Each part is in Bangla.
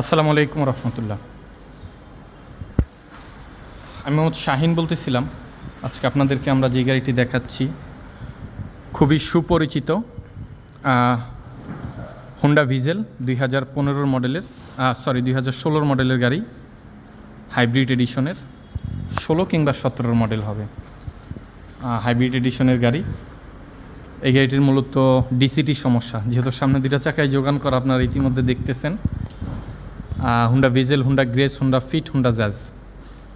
আসসালামু আলাইকুম রহমতুল্লাহ। আমি মোহাম্মদ শাহিন বলতেছিলাম। আজকে আপনাদেরকে আমরা যে গাড়িটি দেখাচ্ছি খুবই সুপরিচিত হোন্ডা ভিজেল 2015 মডেলের 2016 মডেলের গাড়ি, হাইব্রিড এডিশনের 16 কিংবা 17 মডেল হবে। হাইব্রিড এডিশনের গাড়ি। এই গাড়িটির মূলত ডিসিটি সমস্যা, যেহেতু সামনে দুটা চাকায় যোগান করা আপনারা ইতিমধ্যে দেখতেছেন। Honda Vezel, Honda Grace, Honda Fit, Honda Jazz,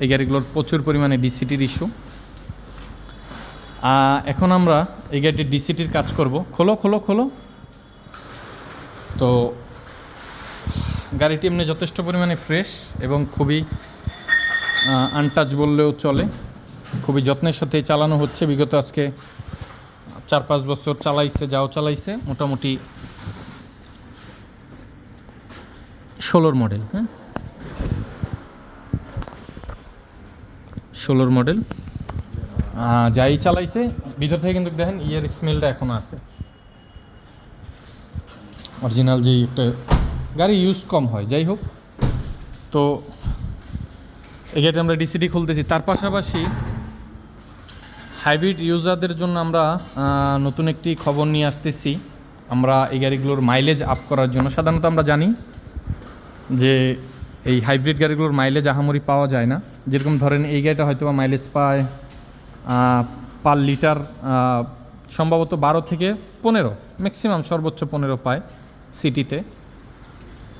এই গাড়িগুলোর প্রচুর পরিমাণে ডিসিটির ইস্যু। এখন আমরা এই গাড়িটির ডিসিটির কাজ করব। খোলো খোলো খোলো। তো গাড়িটি এমনি যথেষ্ট পরিমাণে ফ্রেশ এবং খুবই আনটাচ বললেও চলে। খুবই যত্নের সাথে চালানো হচ্ছে। বিগত আজকে 4-5 বছর চালাইছে মোটামুটি 16 মডেল। 16 মডেল যাই চালাইছে, ভিতর থেকে কিন্তু দেখেন ইয়ার স্মেলটা এখনও আছে। অরিজিনাল যেই একটা গাড়ি ইউজ কম হয়, যাই হোক। তো এই গাড়িটা আমরা ডিসিটি খুলতেছি। তার পাশাপাশি হাইব্রিড ইউজারদের জন্য আমরা নতুন একটি খবর নিয়ে আসতেছি। আমরা এই গাড়িগুলোর মাইলেজ আপ করার জন্য, সাধারণত আমরা জানি যে এই হাইব্রিড গাড়িগুলোর মাইলেজ আহামরি পাওয়া যায় না। যেরকম ধরেন এই গাড়িটা হয়তো বা মাইলেজ পায় পার লিটার সম্ভবত 12 থেকে 15, ম্যাক্সিমাম সর্বোচ্চ 15 পায় সিটিতে।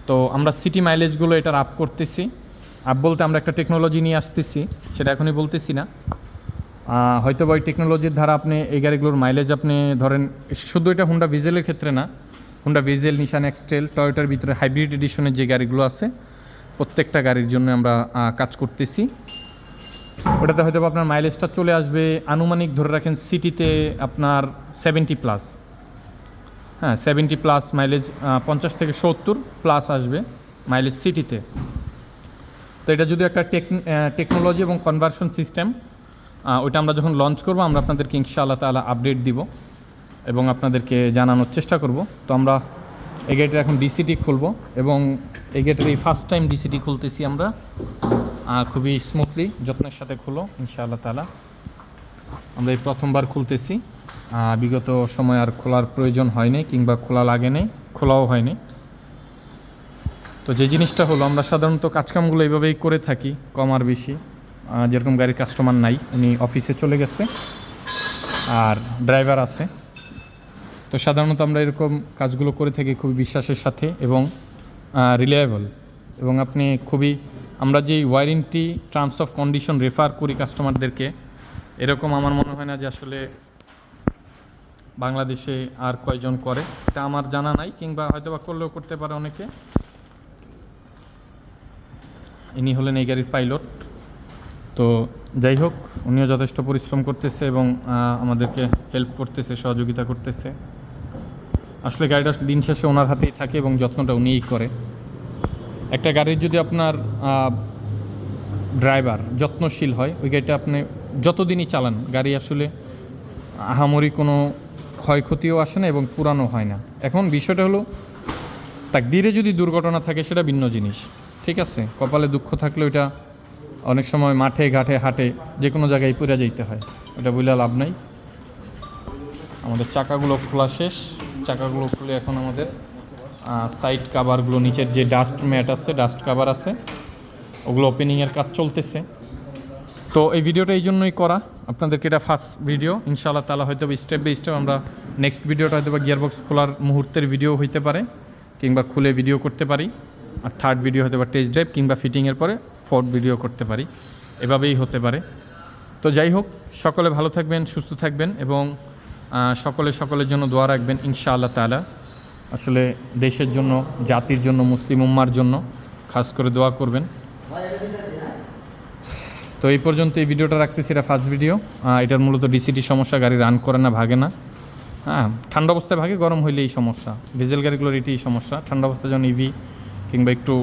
তো আমরা সিটি মাইলেজগুলো এটার আপ করতেছি। আপ বলতে আমরা একটা টেকনোলজি নিয়ে আসতেছি, সেটা এখনই বলতেছি না। হয়তো বা ওই টেকনোলজির দ্বারা আপনি এই গাড়িগুলোর মাইলেজ আপনি ধরেন, শুধু এটা হুন্ডা ভিজেলের ক্ষেত্রে না, হুন্ডা ভিজেল, নিশান এক্সটেল, টয়োটার ভিতরে হাইব্রিড এডিশনের যে গাড়িগুলো আছে প্রত্যেকটা গাড়ির জন্য আমরা কাজ করতেছি। ওটাতে হয়তো আপনার মাইলেজটা চলে আসবে আনুমানিক ধরে রাখেন সিটিতে আপনার 70+। 70+ মাইলেজ, 50 থেকে 70+ আসবে মাইলেজ সিটিতে। তো এটা যদি একটা টেকনোলজি এবং কনভার্সন সিস্টেম, ওইটা আমরা যখন লঞ্চ করবো আমরা আপনাদেরকে ইনশাআল্লাহ তাআলা আপডেট দিব এবং আপনাদেরকে জানানোর চেষ্টা করব। তো আমরা এই গাড়িটার এখন ডিসিটি খুলবো এবং এই গাড়িটার এই ফার্স্ট টাইম ডিসিটি খুলতেছি আমরা। খুবই স্মুথলি যত্নের সাথে খুলো ইনশাআল্লাহ তাআলা। আমরা এই প্রথমবার খুলতেছি। বিগত সময় আর খোলার প্রয়োজন হয়নি কিংবা খোলা লাগে নেই, খোলাও হয়নি। তো যে জিনিসটা হলো, আমরা সাধারণত কাজকামগুলো এইভাবেই করে থাকি কম আর বেশি। যেরকম গাড়ির কাস্টমার নাই, উনি অফিসে চলে গেছে আর ড্রাইভার আছে। তো সাধারণত আমরা এরকম কাজগুলো করে থাকি খুবই বিশ্বাসের সাথে এবং রিলায়েবল। এবং আপনি খুবই, আমরা যেই warranty terms of condition refer করি কাস্টমারদেরকে, এরকম আমার মনে হয় না যে আসলে বাংলাদেশে আর কয়জন করে। এটা আমার জানা নাই, কিংবা হয়তো বা করলেও করতে পারে অনেকে। ইনি হলেন এই গাড়ির পাইলট। তো যাই হোক, উনিও যথেষ্ট পরিশ্রম করতেছে এবং আমাদেরকে হেল্প করতেছে, সহযোগিতা করতেছে। আসলে গাড়িটা দিন শেষে ওনার হাতেই থাকে এবং যত্নটা উনিই করে। একটা গাড়ির যদি আপনার ড্রাইভার যত্নশীল হয়, ওই গাড়িটা আপনি যতদিনই চালান গাড়ি আসলে আহামরি কোনো ক্ষয়ক্ষতিও আসে না এবং পুরানো হয় না। এখন বিষয়টা হলো, তাকদীরে যদি দুর্ঘটনা থাকে সেটা ভিন্ন জিনিস, ঠিক আছে। কপালে দুঃখ থাকলে ওইটা অনেক সময় মাঠে ঘাটে হাটে যে কোনো জায়গায় পড়ে যাইতে হয়, ওটা বলে লাভ নাই। আমাদের চাকাগুলো খোলা শেষ। চাকাগুলো খুলে এখন আমাদের সাইড কাভারগুলো, নিচের যে ডাস্ট ম্যাট আছে, ডাস্ট কাভার আছে, ওগুলো ওপেনিংয়ের কাজ চলতেছে। তো এই ভিডিওটা এই জন্যই করা, আপনাদেরকে এটা ফার্স্ট ভিডিও। ইনশাআল্লাহ তাআলা হয়তো স্টেপ বাই স্টেপ আমরা নেক্সট ভিডিওটা হয়তো বা গিয়ারবক্স খোলার মুহূর্তের ভিডিও হইতে পারে, কিংবা খুলে ভিডিও করতে পারি। আর থার্ড ভিডিও হয়তো বা টেস্ট ড্রাইভ কিংবা ফিটিংয়ের পরে ফোর্থ ভিডিও করতে পারি, এভাবেই হতে পারে। তো যাই হোক, সকলে ভালো থাকবেন, সুস্থ থাকবেন এবং সকলের জন্য দোয়া রাখবেন ইনশাআল্লাহ তাআলা। আসলে দেশের জন্য, জাতির জন্য, মুসলিম উম্মার জন্য খাস করে দোয়া করবেন। তো এই পর্যন্ত এই ভিডিওটা রাখতেছি, এটা ফার্স্ট ভিডিও। এটার মূলত ডিসিটি সমস্যা, গাড়ি রান করে না, ভাগে না। ঠান্ডা অবস্থায় ভাগে, গরম হইলে এই সমস্যা। ডিজেল গাড়িগুলোর এটাই সমস্যা। ঠান্ডা অবস্থায় যখন ইভি কিংবা একটু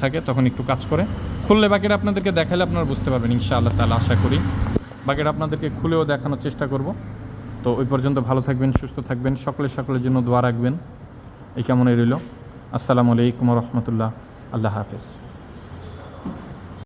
থাকে তখন একটু কাজ করে। খুললে বাকিটা আপনাদেরকে দেখালে আপনারা বুঝতে পারবেন ইনশাআল্লাহ তাআলা, আশা করি। বাকিটা আপনাদেরকে খুলেও দেখানোর চেষ্টা করব। তো ওই পর্যন্ত ভালো থাকবেন, সুস্থ থাকবেন, সকলের জন্য দোয়া রাখবেন। এই কেমনই রইল। আসসালামু আলাইকুম রহমতুল্লাহ। আল্লাহ হাফেজ।